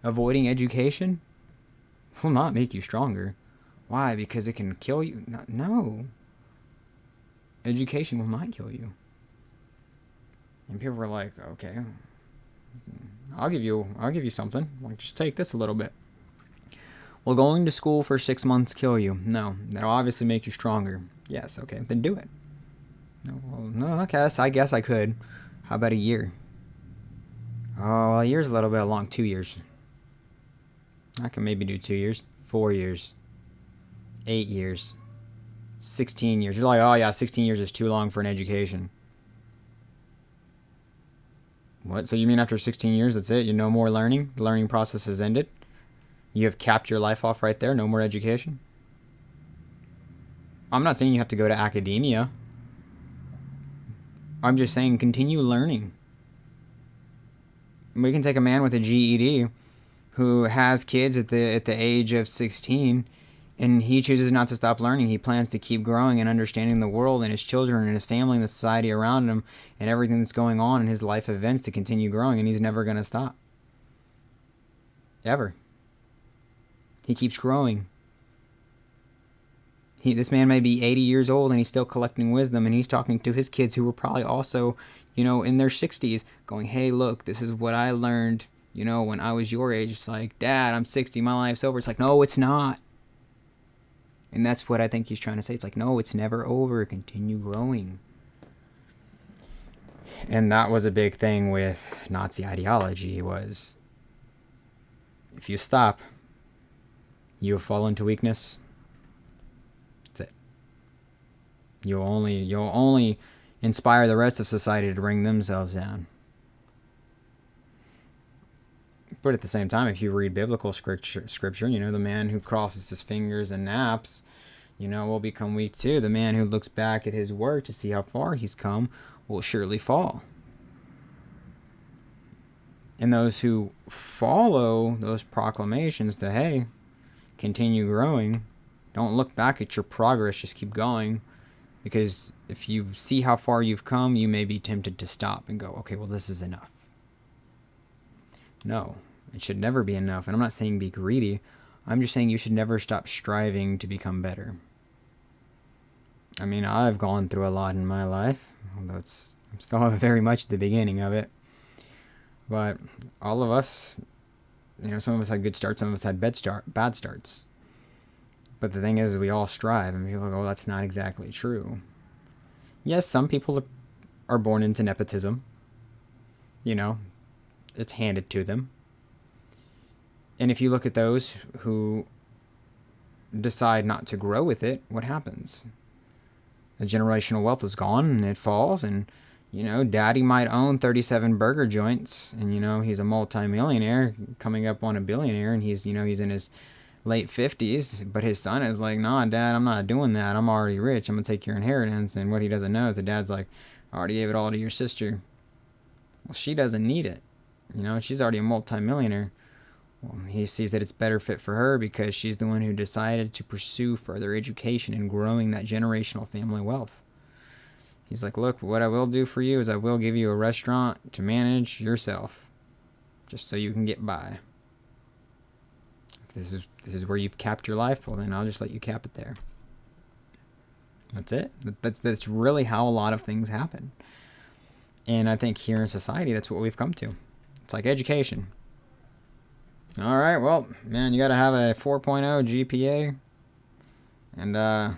Avoiding education will not make you stronger. Why? Because it can kill you? No. Education will not kill you. And people were like, okay, I'll give you something. Like, just take this a little bit. Will going to school for 6 months kill you? No. That'll obviously make you stronger. Yes, okay, then do it. No, well, no, okay, I guess I could. How about a year? Oh, a year's a little bit long. 2 years. I can maybe do 2 years. 4 years. 8 years. 16 years. You're like, oh yeah, 16 years is too long for an education. What? So you mean after 16 years, that's it? You no more learning? The learning process has ended? You have capped your life off right there? No more education? I'm not saying you have to go to academia. I'm just saying continue learning. We can take a man with a GED who has kids at the age of 16, and he chooses not to stop learning. He plans to keep growing and understanding the world and his children and his family and the society around him and everything that's going on in his life events to continue growing, and he's never going to stop. Ever. He keeps growing. This man may be 80 years old and he's still collecting wisdom, and he's talking to his kids who were probably also, in their 60s, going, hey, look, this is what I learned, when I was your age. It's like, Dad, I'm 60, my life's over. It's like, no, it's not. And that's what I think he's trying to say. It's like, no, it's never over. Continue growing. And that was a big thing with Nazi ideology, was if you stop, you'll fall into weakness. That's it. You'll only inspire the rest of society to bring themselves down. But at the same time, if you read biblical scripture, the man who crosses his fingers and naps, will become weak too. The man who looks back at his work to see how far he's come will surely fall. And those who follow those proclamations to, hey, continue growing, don't look back at your progress, just keep going. Because if you see how far you've come, you may be tempted to stop and go, okay, well, this is enough. No, it should never be enough. And I'm not saying be greedy. I'm just saying you should never stop striving to become better. I mean, I've gone through a lot in my life, although I'm still very much at the beginning of it. But all of us, some of us had good starts, some of us had bad starts. But the thing is, we all strive, and people go, oh, that's not exactly true. Yes, some people are born into nepotism. It's handed to them. And if you look at those who decide not to grow with it, what happens? The generational wealth is gone and it falls, and daddy might own 37 burger joints, and he's a multi-millionaire coming up on a billionaire, and he's in his late 50s, but his son is like, nah, Dad, I'm not doing that. I'm already rich. I'm gonna take your inheritance. And what he doesn't know is the dad's like, I already gave it all to your sister. Well, she doesn't need it. She's already a multi-millionaire. Well, he sees that it's better fit for her because she's the one who decided to pursue further education and growing that generational family wealth. He's like, look, what I will do for you is I will give you a restaurant to manage yourself, just so you can get by. If this is where you've capped your life, well, then I'll just let you cap it there. That's it. That's really how a lot of things happen. And I think here in society, that's what we've come to. It's like education. All right, well, man, you got to have a 4.0 GPA, and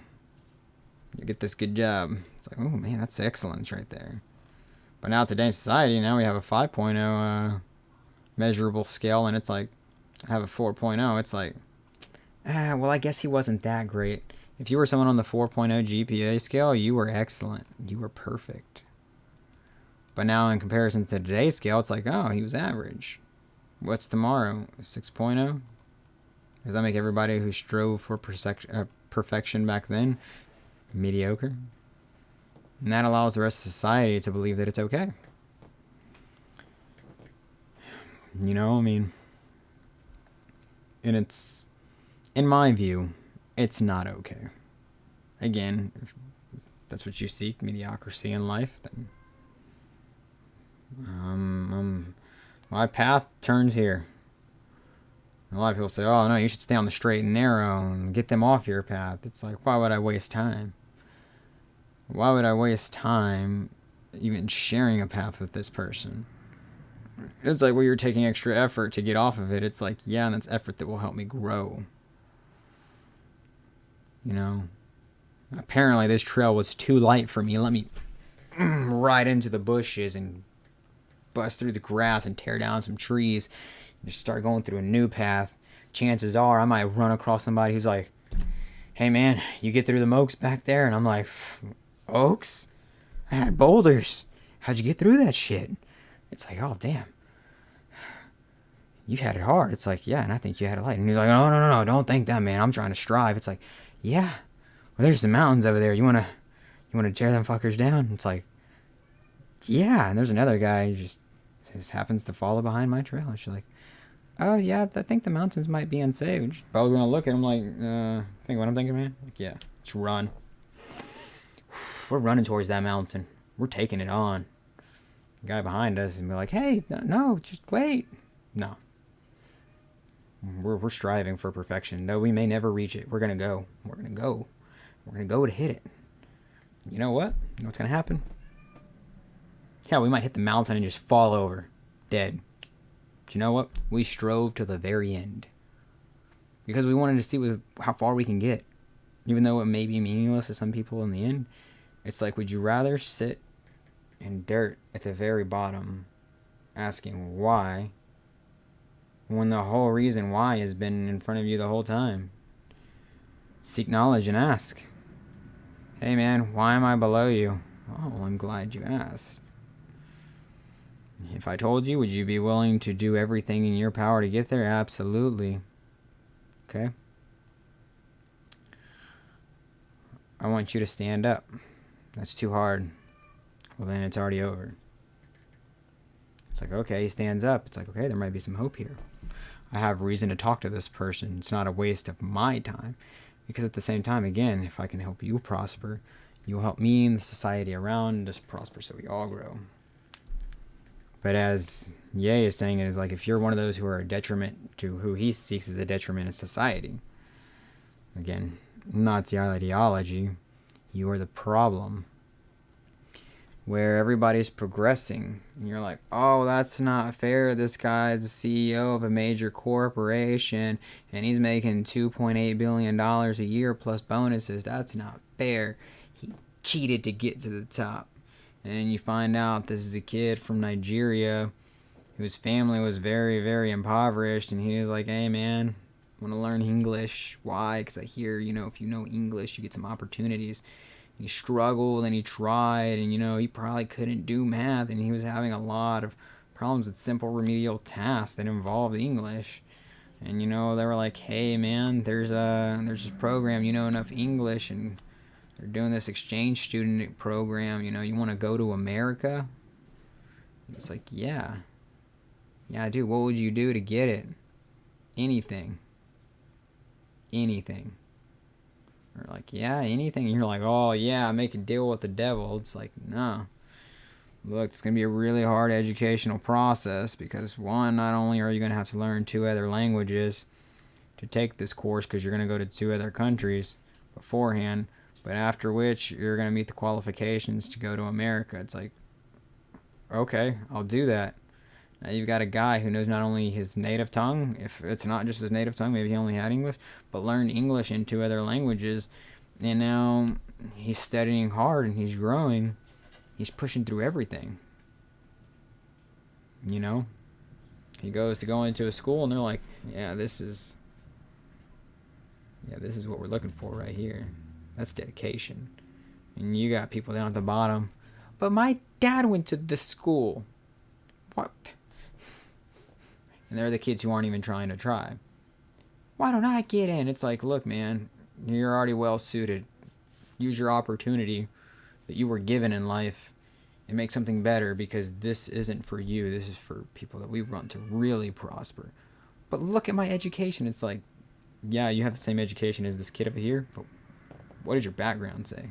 you get this good job. It's like, oh, man, that's excellence right there. But now today's society, now we have a 5.0 measurable scale, and it's like, I have a 4.0. It's like, well, I guess he wasn't that great. If you were someone on the 4.0 GPA scale, you were excellent. You were perfect. But now in comparison to today's scale, it's like, oh, he was average. What's tomorrow? 6.0? Does that make everybody who strove for perfection back then mediocre? And that allows the rest of society to believe that it's okay. And it's, in my view, it's not okay. Again, if that's what you seek, mediocrity in life, then my path turns here. A lot of people say, oh, no, you should stay on the straight and narrow and get them off your path. It's like, why would I waste time? Why would I waste time even sharing a path with this person. It's like, well, you're taking extra effort to get off of it. It's like, yeah, and that's effort that will help me grow. You know? Apparently this trail was too light for me. Let me ride into the bushes and bust through the grass and tear down some trees and just start going through a new path. Chances are I might run across somebody who's like, hey man, you get through the oaks back there? And I'm like, oaks? I had boulders. How'd you get through that shit? It's like, oh damn, you had it hard. It's like, yeah, and I think you had it light. And he's like, no, don't think that, man. I'm trying to strive. It's like, yeah, well, there's some mountains over there. You wanna tear them fuckers down? It's like, yeah. And there's another guy who just happens to follow behind my trail. And she's like, oh yeah, I think the mountains might be unsafe. She's probably gonna look at him like, think what I'm thinking, man. Like, yeah, let's run. We're running towards that mountain. We're taking it on. The guy behind us and be like, hey, no, just wait. No. We're striving for perfection. Though we may never reach it. We're gonna go. We're gonna go. We're gonna go to hit it. You know what? You know what's gonna happen? Yeah, we might hit the mountain and just fall over. Dead. But you know what? We strove to the very end. Because we wanted to see how far we can get. Even though it may be meaningless to some people in the end. It's like, would you rather sit in dirt at the very bottom asking why, when the whole reason why has been in front of you the whole time? Seek knowledge and ask. Hey man, why am I below you? Oh, well, I'm glad you asked. If I told you, would you be willing to do everything in your power to get there? Absolutely. Okay? I want you to stand up. That's too hard. Well, then it's already over. It's like, okay, he stands up. It's like, okay, there might be some hope here. I have reason to talk to this person. It's not a waste of my time. Because at the same time, again, if I can help you prosper, you'll help me and the society around us prosper so we all grow. But as Ye is saying, it is like, if you're one of those who are a detriment to who he seeks as a detriment in society, again, Nazi ideology, you are the problem. Where everybody's progressing and you're like, oh, that's not fair. This guy's the CEO of a major corporation and he's making $2.8 billion a year plus bonuses. That's not fair. He cheated to get to the top. And you find out this is a kid from Nigeria whose family was very, very impoverished, and he was like, hey man, I want to learn English. Why? Because I hear, if you know English, you get some opportunities. He struggled and he tried, and he probably couldn't do math, and he was having a lot of problems with simple remedial tasks that involved English. And they were like, hey man, there's this program, you know enough English, and they're doing this exchange student program, you want to go to America? He was like, yeah I do. What would you do to get it? Anything. Or like, yeah, anything. And you're like, oh yeah, make a deal with the devil. It's like, no. Look, it's going to be a really hard educational process because, one, not only are you going to have to learn 2 other languages to take this course because you're going to go to 2 other countries beforehand, but after which you're going to meet the qualifications to go to America. It's like, okay, I'll do that. Now you've got a guy who knows not only his native tongue, if it's not just his native tongue, maybe he only had English, but learned English in 2 other languages, and now he's studying hard and he's growing. He's pushing through everything. He goes to go into a school and they're like, this is what we're looking for right here. That's dedication. And you got people down at the bottom, but my dad went to this school. What? And they're the kids who aren't even trying to try. Why don't I get in? It's like, look, man, you're already well suited. Use your opportunity that you were given in life and make something better, because this isn't for you. This is for people that we want to really prosper. But look at my education. It's like, yeah, you have the same education as this kid over here, but what does your background say?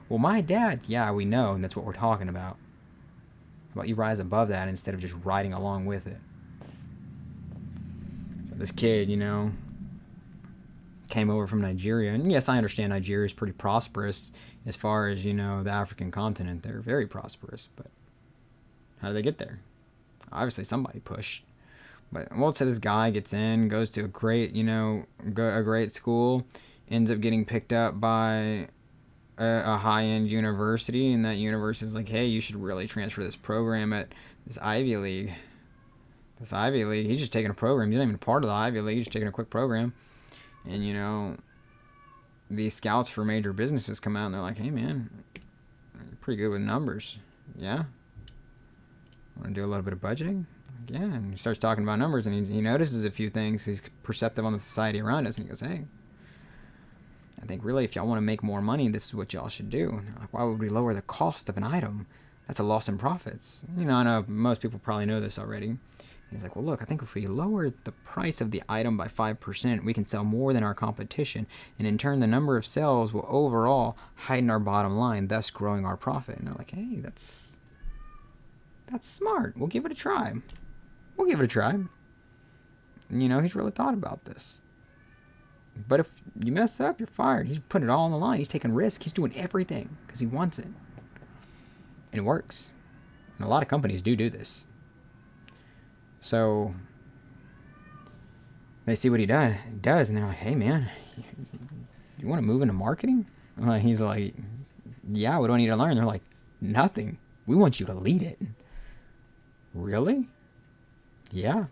Well, my dad, yeah, we know, and that's what we're talking about. How about you rise above that instead of just riding along with it? So this kid, came over from Nigeria. And yes, I understand Nigeria is pretty prosperous as far as, the African continent. They're very prosperous. But how did they get there? Obviously, somebody pushed. But we'll say this guy gets in, goes to a great, a great school, ends up getting picked up by a high-end university, and that university is like, hey, you should really transfer this program at this Ivy League. This Ivy League, he's just taking a program. He's not even a part of the Ivy League. He's just taking a quick program. And, these scouts for major businesses come out, and they're like, hey, man, you're pretty good with numbers. Yeah? Want to do a little bit of budgeting? Yeah, and he starts talking about numbers, and he notices a few things. He's perceptive on the society around us, and he goes, hey, I think really if y'all want to make more money, this is what y'all should do. And like, why would we lower the cost of an item? That's a loss in profits. I know most people probably know this already. He's like, well, look, I think if we lower the price of the item by 5%, we can sell more than our competition. And in turn, the number of sales will overall heighten our bottom line, thus growing our profit. And they're like, hey, that's smart. We'll give it a try. We'll give it a try. And, he's really thought about this. But if you mess up, you're fired. He's putting it all on the line. He's taking risks. He's doing everything because he wants it. And it works. And a lot of companies do this. So they see what he does, and they're like, hey, man, you want to move into marketing? He's like, yeah, what do I need to learn? They're like, nothing. We want you to lead it. Really? Yeah.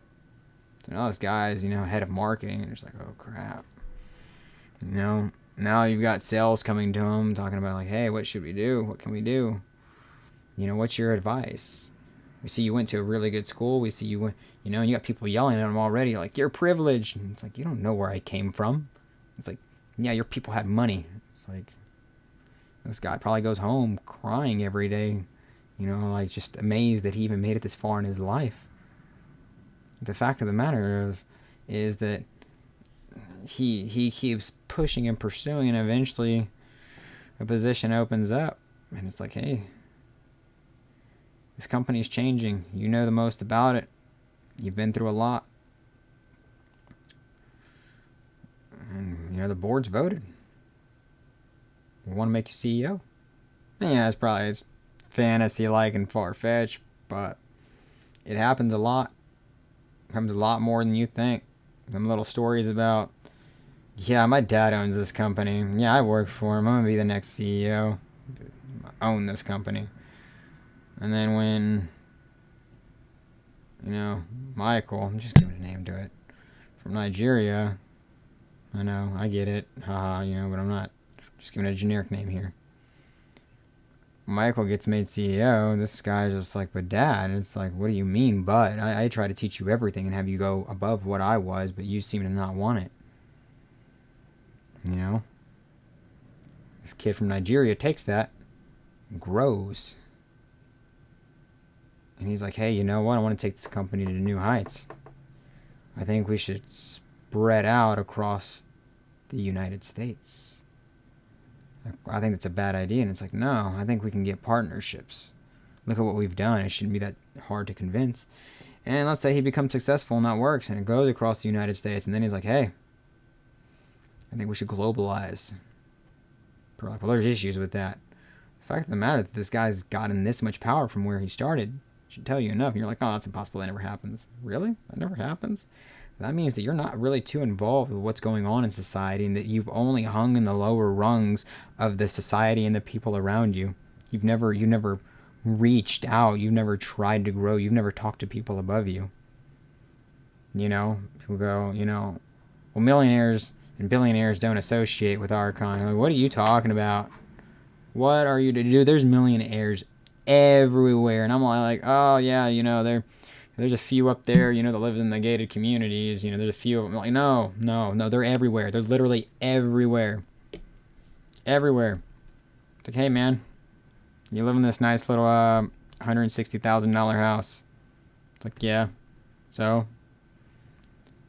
So now this guy's, head of marketing, and it's like, oh, crap. Now you've got sales coming to him talking about like, hey, what should we do? What can we do? What's your advice? We see you went to a really good school. We see you went, and you got people yelling at him already like, you're privileged. And it's like, you don't know where I came from. It's like, yeah, your people had money. It's like, this guy probably goes home crying every day, like just amazed that he even made it this far in his life. The fact of the matter is that he keeps pushing and pursuing, and eventually a position opens up, and it's like, hey, this company's changing. You know the most about it. You've been through a lot. And, the board's voted. We want to make you CEO. And it's fantasy-like and far-fetched, but it happens a lot. It happens a lot more than you think. Some little stories about, yeah, my dad owns this company. Yeah, I work for him. I'm going to be the next CEO. Own this company. And then when, Michael, I'm just giving a name to it, from Nigeria, I know, I get it, haha, but I'm not, just giving a generic name here. Michael gets made CEO, this guy's just like, but Dad, it's like, what do you mean, but? I try to teach you everything and have you go above what I was, but you seem to not want it. This kid from Nigeria takes that, and grows. And he's like, hey, you know what? I want to take this company to new heights. I think we should spread out across the United States. I think that's a bad idea. And it's like, no, I think we can get partnerships. Look at what we've done. It shouldn't be that hard to convince. And let's say he becomes successful and that works and it goes across the United States. And then he's like, hey, I think we should globalize. We're like, well, there's issues with that. The fact of the matter that this guy's gotten this much power from where he started should tell you enough. And you're like, oh, that's impossible. That never happens. Really? That never happens? That means that you're not really too involved with what's going on in society and that you've only hung in the lower rungs of the society and the people around you. You've never reached out. You've never tried to grow. You've never talked to people above you. People go, well, millionaires and billionaires don't associate with our kind. Like, what are you talking about? What are you to do? There's millionaires everywhere. And I'm like, oh, yeah, there's a few up there, that live in the gated communities. There's a few of them. Like, no, they're everywhere. They're literally everywhere. Everywhere. It's like, hey, man, you live in this nice little $160,000 house. It's like, yeah. So,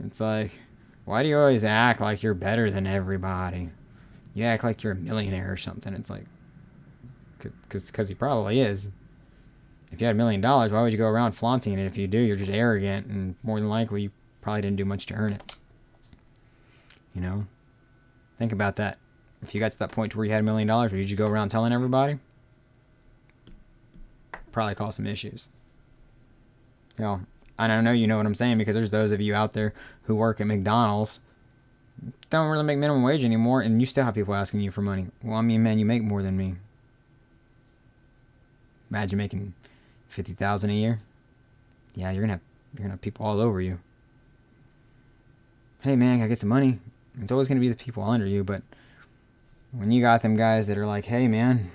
it's like, why do you always act like you're better than everybody? You act like you're a millionaire or something. It's like, because he probably is. If you had $1 million, why would you go around flaunting it? If you do, you're just arrogant, and more than likely, you probably didn't do much to earn it. Think about that. If you got to that point where you had $1 million, would you go around telling everybody? Probably cause some issues. You know, I don't know, you know what I'm saying, because there's those of you out there who work at McDonald's, don't really make minimum wage anymore, and you still have people asking you for money. Well, I mean, man, you make more than me. Imagine making $50,000 a year. Yeah, you're gonna have people all over you. Hey man, gotta get some money. It's always gonna be the people under you, but when you got them guys that are like, hey man,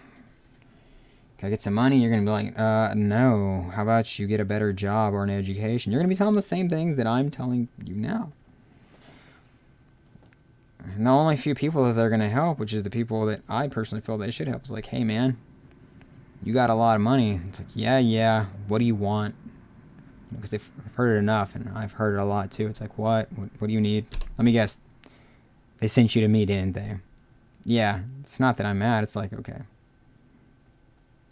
gotta get some money, you're gonna be like, no. How about you get a better job or an education? You're gonna be telling the same things that I'm telling you now. And the only few people that they're gonna help, which is the people that I personally feel they should help, is like, hey man, you got a lot of money. It's like, yeah. What do you want? Because they've heard it enough, and I've heard it a lot too. It's like, what do you need? Let me guess. They sent you to me, didn't they? Yeah. It's not that I'm mad. It's like, okay,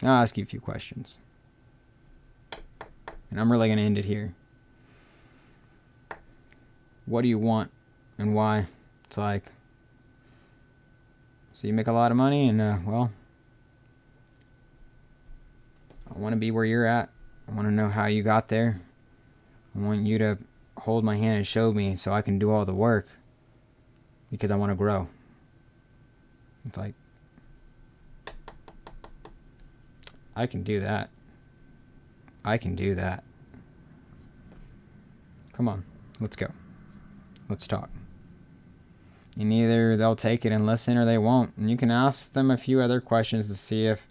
I'll ask you a few questions, and I'm really gonna end it here. What do you want, and why? It's like, so you make a lot of money, and well, I want to be where you're at. I want to know how you got there. I want you to hold my hand and show me so I can do all the work, because I want to grow. It's like, I can do that. I can do that. Come on, let's go. Let's talk. And either they'll take it and listen, or they won't. And you can ask them a few other questions to see if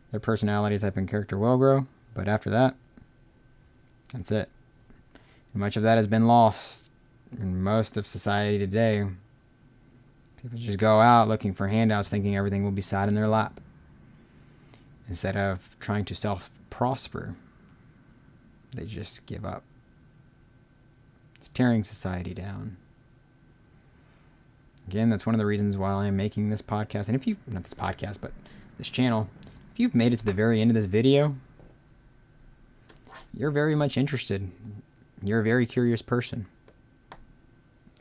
their personality type and character will grow. But after that, that's it. And much of that has been lost in most of society today. People just go out looking for handouts, thinking everything will be sat in their lap, instead of trying to self-prosper. They just give up. It's tearing society down. Again, that's one of the reasons why I'm making this podcast. And if you, not this podcast, but this channel, if you've made it to the very end of this video, you're very much interested. You're a very curious person.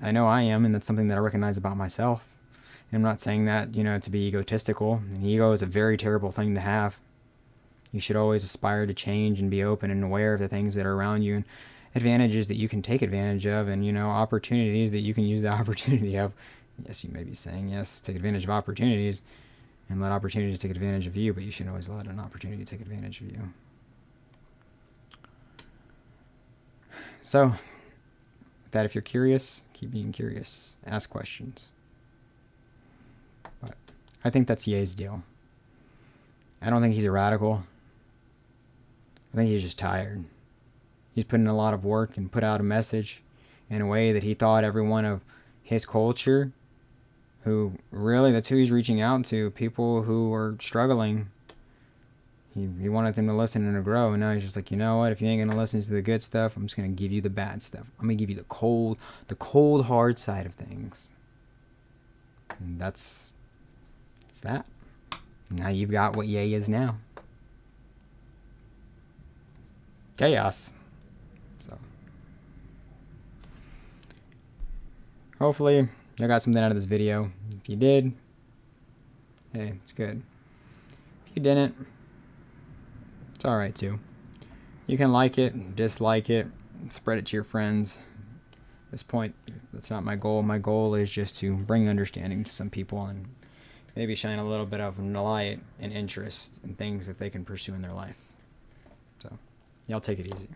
I know I am, and that's something that I recognize about myself. And I'm not saying that, to be egotistical. And ego is a very terrible thing to have. You should always aspire to change and be open and aware of the things that are around you, and advantages that you can take advantage of, and, opportunities that you can use the opportunity of. Yes, you may be saying, yes, take advantage of opportunities, and let opportunities take advantage of you, but you shouldn't always let an opportunity take advantage of you. So, with that, if you're curious, keep being curious. Ask questions. But I think that's Ye's deal. I don't think he's a radical. I think he's just tired. He's put in a lot of work and put out a message in a way that he thought everyone of his culture, who really, that's who he's reaching out to, people who are struggling. He wanted them to listen and to grow, and now he's just like, you know what, if you ain't going to listen to the good stuff, I'm just going to give you the bad stuff. I'm going to give you the cold, hard side of things. And that's that. Now you've got what Ye is now. Chaos. So, hopefully you got something out of this video. If you did, hey, it's good. If you didn't, it's alright too. You can like it, dislike it, spread it to your friends. At this point, that's not my goal. My goal is just to bring understanding to some people and maybe shine a little bit of light and interest in things that they can pursue in their life. So, y'all take it easy.